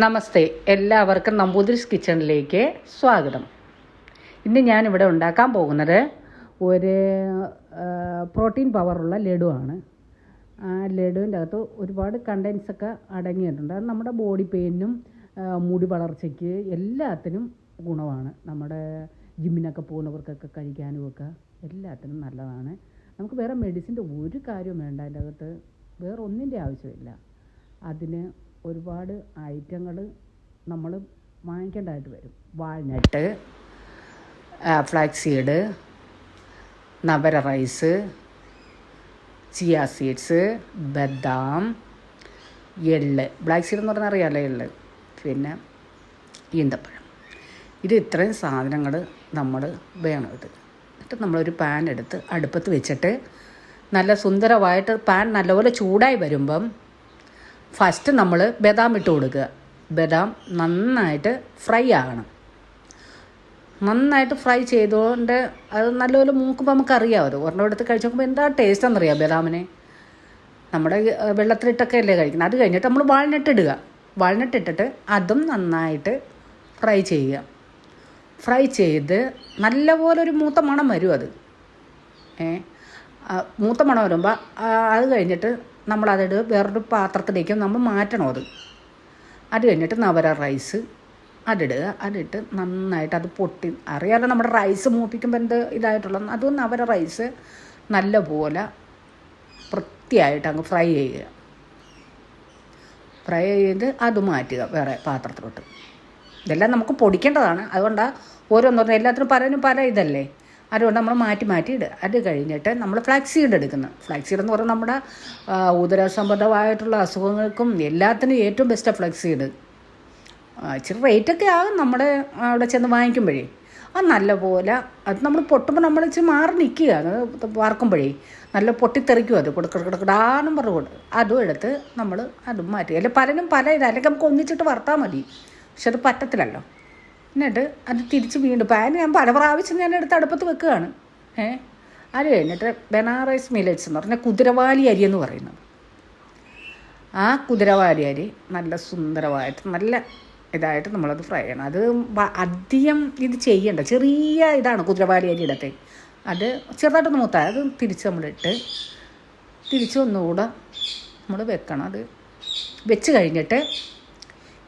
നമസ്തേ, എല്ലാവർക്കും നമ്പൂതിരിസ് കിച്ചണിലേക്ക് സ്വാഗതം. ഇന്ന് ഞാനിവിടെ ഉണ്ടാക്കാൻ പോകുന്നത് ഒരു പ്രോട്ടീൻ പവറുള്ള ലഡുവാണ്. ആ ലഡുവിൻ്റെ അകത്ത് ഒരുപാട് കണ്ടൻസൊക്കെ അടങ്ങിയിട്ടുണ്ട്. അത് നമ്മുടെ ബോഡി പെയിനും മുടി വളർച്ചയ്ക്ക് എല്ലാത്തിനും ഗുണമാണ്. നമ്മുടെ ജിമ്മിനൊക്കെ പോകുന്നവർക്കൊക്കെ കഴിക്കാനുമൊക്കെ എല്ലാത്തിനും നല്ലതാണ്. നമുക്ക് വേറെ മെഡിസിൻ്റെ ഒരു കാര്യവും വേണ്ട. അതിൻ്റെ അകത്ത് വേറെ ഒന്നിൻ്റെ ആവശ്യമില്ല. അതിന് ഒരുപാട് ഐറ്റങ്ങൾ നമ്മൾ വാങ്ങിക്കേണ്ടതായിട്ട് വരും. Walnut, flax seed, navara rice, chia seeds, ബദാം, എള്ള്, ബ്ലാക്ക് സീഡ് എന്ന് പറഞ്ഞാൽ അറിയാമല്ലോ, എള്ള്, പിന്നെ ഈന്തപ്പഴം. ഇത് ഇത്രയും സാധനങ്ങൾ നമ്മൾ വേണം. എന്നിട്ട് നമ്മളൊരു പാൻ എടുത്ത് അടുപ്പത്ത് വെച്ചിട്ട് നല്ല സുന്ദരമായിട്ട് പാൻ നല്ലപോലെ ചൂടായി വരുമ്പം ഫസ്റ്റ് നമ്മൾ ബദാം ഇട്ട് കൊടുക്കുക. ബദാം നന്നായിട്ട് ഫ്രൈ ആകണം. നന്നായിട്ട് ഫ്രൈ ചെയ്തുകൊണ്ട് അത് നല്ലപോലെ മൂക്കുമ്പോൾ നമുക്കറിയാം. അത് ഒരെണ്ണം എടുത്ത് കഴിച്ച് നോക്കുമ്പോൾ എന്താ ടേസ്റ്റ് എന്നറിയാം ബദാമിനെ. നമ്മുടെ വെള്ളത്തിലിട്ടൊക്കെ അല്ലേ കഴിക്കുന്നത്. അത് കഴിഞ്ഞിട്ട് നമ്മൾ വാൾനട്ട് ഇടുക. വാൾനട്ട് ഇട്ടിട്ട് അതും നന്നായിട്ട് ഫ്രൈ ചെയ്യുക. ഫ്രൈ ചെയ്ത് നല്ലപോലെ ഒരു മൂത്ത മണം വരും. അത് മൂത്ത മണം വരുമ്പോൾ അത് കഴിഞ്ഞിട്ട് നമ്മളതിട്ട് വേറൊരു പാത്രത്തിലേക്ക് നമ്മൾ മാറ്റണം. അത് കഴിഞ്ഞിട്ട് നവര റൈസ് അതിടുക. അതിട്ട് നന്നായിട്ട് അത് പൊട്ടി അറിയാമല്ലോ, നമ്മുടെ റൈസ് മൂപ്പിക്കുമ്പോൾ എന്ത് ഇതായിട്ടുള്ളത്. അതും നവര റൈസ് നല്ലപോലെ വൃത്തിയായിട്ട് അങ്ങ് ഫ്രൈ ചെയ്യുക. ഫ്രൈ ചെയ്ത് അത് മാറ്റുക വേറെ പാത്രത്തിലോട്ട്. ഇതെല്ലാം നമുക്ക് പൊടിക്കേണ്ടതാണ്. അതുകൊണ്ടാണ് ഓരോന്നോരോന്നും എല്ലാത്തിനും പലതിനും പല ഇതല്ലേ. അതുകൊണ്ട് നമ്മൾ മാറ്റി ഇടുക. അത് കഴിഞ്ഞിട്ട് നമ്മൾ ഫ്ലാക്സ് സീഡ് എടുക്കുന്നത്. ഫ്ലാക്സ് സീഡ് എന്ന് പറഞ്ഞാൽ നമ്മുടെ ഉദരസംബന്ധമായിട്ടുള്ള അസുഖങ്ങൾക്കും എല്ലാത്തിനും ഏറ്റവും ബെസ്റ്റാണ് ഫ്ലാക്സ് സീഡ്. ഇച്ചിരി റേറ്റൊക്കെ ആകും നമ്മുടെ അവിടെ ചെന്ന് വാങ്ങിക്കുമ്പോഴേ. അത് നല്ലപോലെ അത് നമ്മൾ പൊട്ടുമ്പോൾ നമ്മൾ ഇച്ചിരി മാറി നിൽക്കുക. അത് വറക്കുമ്പോഴേ നല്ല പൊട്ടിത്തെറിക്കും. അത് കൊടുക്കടാനും പറഞ്ഞു അതും എടുത്ത് നമ്മൾ അതും മാറ്റുക. അല്ലെങ്കിൽ പലരും പല അല്ലെങ്കിൽ നമുക്ക് ഒന്നിച്ചിട്ട് വറുത്താൽ മതി. പക്ഷെ അത് പറ്റത്തില്ലല്ലോ. എന്നിട്ട് അത് തിരിച്ച് വീണ്ടും പാൻ ഞാൻ പല പ്രാവശ്യം ഞാൻ എടുത്ത് അടുപ്പത്ത് വെക്കുകയാണ്. അത് കഴിഞ്ഞിട്ട് ബനാറസ് മില്ലറ്റ്സ് എന്ന് പറഞ്ഞാൽ കുതിരവാലി അരി എന്ന് പറയുന്നത്. ആ കുതിരവാലി അരി നല്ല സുന്ദരമായിട്ട് നല്ല ഇതായിട്ട് നമ്മളത് ഫ്രൈ ചെയ്യണം. അത് അധികം ഇത് ചെയ്യണ്ട. ചെറിയ ഇതാണ് കുതിരവാലി അരി ഇടത്തെ. അത് ചെറുതായിട്ടൊന്ന് മൂത്താൽ അത് തിരിച്ച് നമ്മളിട്ട് തിരിച്ച് ഒന്നുകൂടെ നമ്മൾ വെക്കണം. അത് വെച്ച് കഴിഞ്ഞിട്ട്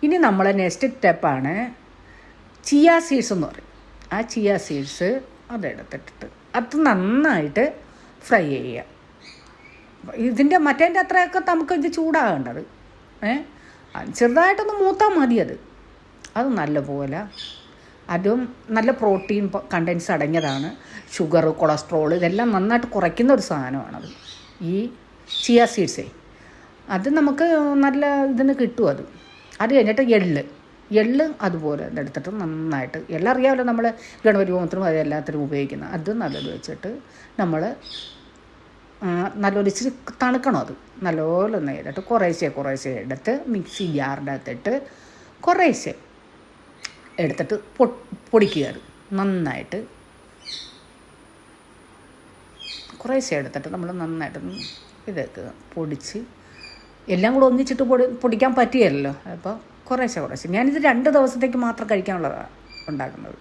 ഇനി നമ്മളെ നെക്സ്റ്റ് സ്റ്റെപ്പാണ് ചിയ സീഡ്സ് എന്ന് പറയും. ആ ചിയ സീഡ്സ് അതെടുത്തിട്ട് അത് നന്നായിട്ട് ഫ്രൈ ചെയ്യുക. ഇതിൻ്റെ മറ്റേൻ്റെ അത്രയൊക്കെ നമുക്ക് ഇത് ചൂടാകേണ്ടത്. ചെറുതായിട്ടൊന്ന് മൂത്താൽ മതി. അത് നല്ലപോലെ അതും നല്ല പ്രോട്ടീൻ കണ്ടൻസ് അടങ്ങിയതാണ്. ഷുഗർ, കൊളസ്ട്രോൾ ഇതെല്ലാം നന്നായിട്ട് കുറയ്ക്കുന്ന ഒരു സാധനമാണത് ഈ ചിയ സീഡ്സേ. അത് നമുക്ക് നല്ല ഇതിന് കിട്ടും. അത് കഴിഞ്ഞിട്ട് എള്ള് അതുപോലെ ഇതെടുത്തിട്ട് നന്നായിട്ട് എള്ളറിയാമല്ലോ, നമ്മൾ ഗണപതി ഹോമത്തിനും അത് എല്ലാത്തിനും ഉപയോഗിക്കുന്നത്. അത് നല്ലത് വെച്ചിട്ട് നമ്മൾ നല്ലപോലെ ഇച്ചിരി തണുക്കണം. അത് നല്ലപോലെ ഒന്ന് ചെയ്തിട്ട് കുറേശ്ശെ എടുത്ത് മിക്സി ജാറിൻ്റെ അകത്തിട്ട് കുറേശ്ശെ എടുത്തിട്ട് പൊടിക്കുക. അത് നന്നായിട്ട് കുറേശ്ശെ എടുത്തിട്ട് നമ്മൾ നന്നായിട്ട് ഇതൊക്കെ പൊടിച്ച് എല്ലാം കൂടെ ഒന്നിച്ചിട്ട് പൊടിക്കാൻ പറ്റിയല്ലോ. അപ്പോൾ കുറേശ്ശെ ഞാനിത് 2 ദിവസത്തേക്ക് മാത്രം കഴിക്കാനുള്ളതാണ് ഉണ്ടാക്കുന്നത്.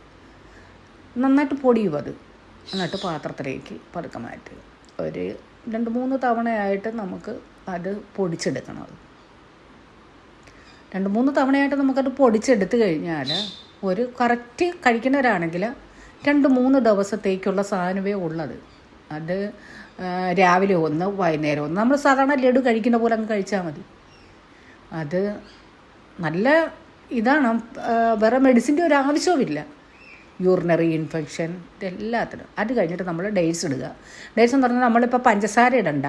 നന്നായിട്ട് പൊടിയും അത്. എന്നിട്ട് പാത്രത്തിലേക്ക് പതുക്കെ മാറ്റുക. ഒരു 2-3 തവണയായിട്ട് നമുക്ക് അത് പൊടിച്ചെടുക്കണം. അത് 2-3 തവണയായിട്ട് നമുക്കത് പൊടിച്ചെടുത്ത് കഴിഞ്ഞാൽ ഒരു കറക്റ്റ് കഴിക്കുന്നവരാണെങ്കിൽ 2-3 ദിവസത്തേക്കുള്ള സാധനമേ ഉള്ളത്. അത് രാവിലെ ഒന്ന് വൈകുന്നേരം ഒന്ന് നമ്മൾ സാധാരണ ലഡു കഴിക്കുന്ന പോലെ അങ്ങ് കഴിച്ചാൽ മതി. അത് നല്ല ഇതാണ്. വേറെ മെഡിസിൻ്റെ ഒരു ആവശ്യവുമില്ല. Urinary infection ഇതെല്ലാത്തിനും. അത് കഴിഞ്ഞിട്ട് നമ്മൾ ഡേറ്റ്സ് ഇടുക. ഡേറ്റ്സ് എന്ന് പറഞ്ഞാൽ നമ്മളിപ്പോൾ പഞ്ചസാര ഇടണ്ട,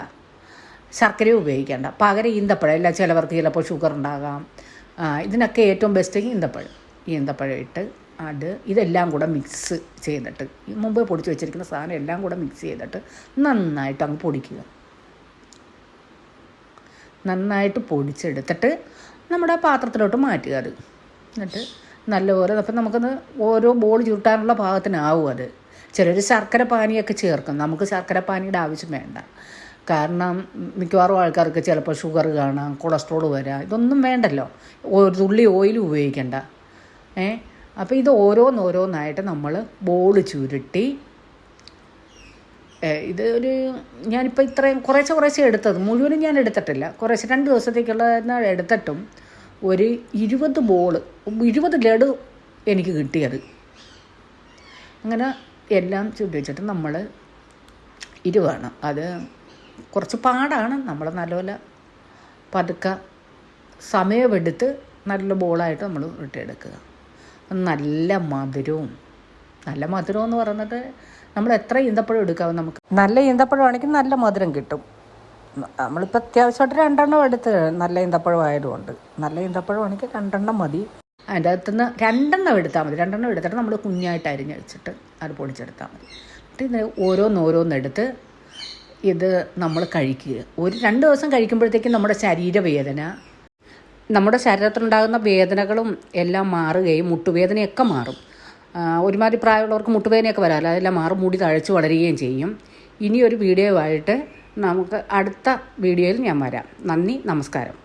ശർക്കര ഉപയോഗിക്കേണ്ട. പകരം ഈന്തപ്പഴം. എല്ലാ ചിലവർക്ക് ചിലപ്പോൾ ഷുഗർ ഉണ്ടാകാം. ഇതിനൊക്കെ ഏറ്റവും ബെസ്റ്റ് ഈന്തപ്പഴം ഇട്ട് ഇതെല്ലാം കൂടെ മിക്സ് ചെയ്തിട്ട് മുമ്പേ പൊടിച്ച് വെച്ചിരിക്കുന്ന സാധനം എല്ലാം കൂടെ മിക്സ് ചെയ്തിട്ട് നന്നായിട്ട് അങ്ങ് പൊടിക്കുക. നന്നായിട്ട് പൊടിച്ചെടുത്തിട്ട് നമ്മുടെ പാത്രത്തിലോട്ട് മാറ്റുക. എന്നിട്ട് നല്ലപോലെ അപ്പം നമുക്കത് ഓരോ ബോൾ ചുരുട്ടാനുള്ള പാകത്തിനാവും. ചിലർ ശർക്കര പാനിയൊക്കെ ചേർക്കും. നമുക്ക് ശർക്കര പാനിയുടെ ആവശ്യം വേണ്ട. കാരണം മിക്കവാറും ആൾക്കാർക്ക് ചിലപ്പോൾ ഷുഗർ കാണാം, കൊളസ്ട്രോൾ വരാം, ഇതൊന്നും വേണ്ടല്ലോ. ഒരു തുള്ളി ഓയിലും ഉപയോഗിക്കണ്ട. അപ്പോൾ ഇത് ഓരോന്നായിട്ട് നമ്മൾ ബോൾ ചുരുട്ടി, ഇത് ഒരു ഞാനിപ്പോൾ ഇത്രയും കുറേശ്ശെ എടുത്തത്, മുഴുവനും ഞാൻ എടുത്തിട്ടില്ല, കുറേശ്ശെ 2 ദിവസത്തേക്കുള്ള എടുത്തിട്ടും ഒരു 20 ലഡു എനിക്ക് കിട്ടിയത്. അങ്ങനെ എല്ലാം ചുരുട്ടിച്ചിട്ട് നമ്മൾ വേണം. അത് കുറച്ച് പാടാണ്. നമ്മൾ നല്ലപോലെ പതുക്കെ സമയമെടുത്ത് നല്ല ബോളായിട്ട് നമ്മൾ ഉരുട്ടിയെടുക്കുക. നല്ല മധുരവും എന്ന് പറയുന്നത് നമ്മൾ എത്ര ഈന്തപ്പഴം എടുക്കാവും. നമുക്ക് നല്ല ഈന്തപ്പഴമാണെങ്കിൽ നല്ല മധുരം കിട്ടും. നമ്മളിപ്പോൾ അത്യാവശ്യമായിട്ട് 2 എണ്ണം എടുത്ത്, നല്ല ഈന്തപ്പഴം ആയതുകൊണ്ട്. നല്ല ഈന്തപ്പഴമാണെങ്കിൽ 2 എണ്ണം മതി. അതിൻ്റെ അകത്തുനിന്ന് 2 എണ്ണം എടുത്താൽ മതി. 2 എണ്ണം എടുത്തിട്ട് നമ്മൾ കുഞ്ഞായിട്ട് അരിഞ്ഞ് വെച്ചിട്ട് അത് പൊടിച്ചെടുത്താൽ മതി. എന്നിട്ട് ഇത് ഓരോന്നെടുത്ത് ഇത് നമ്മൾ കഴിക്കുക. ഒരു 2 ദിവസം കഴിക്കുമ്പോഴത്തേക്കും നമ്മുടെ ശരീരത്തിലുണ്ടാകുന്ന വേദനകളും എല്ലാം മാറുകയും മുട്ടുവേദനയൊക്കെ മാറും. ഒരുമാതിരി പ്രായമുള്ളവർക്ക് മുട്ടുവേദനയൊക്കെ വരാമല്ലോ, അതെല്ലാം മാറും. മുടി തഴച്ച് വളരുകയും ചെയ്യും. ഇനിയൊരു വീഡിയോ ആയിട്ട് നമുക്ക് അടുത്ത വീഡിയോയിൽ ഞാൻ വരാം. നന്ദി, നമസ്കാരം.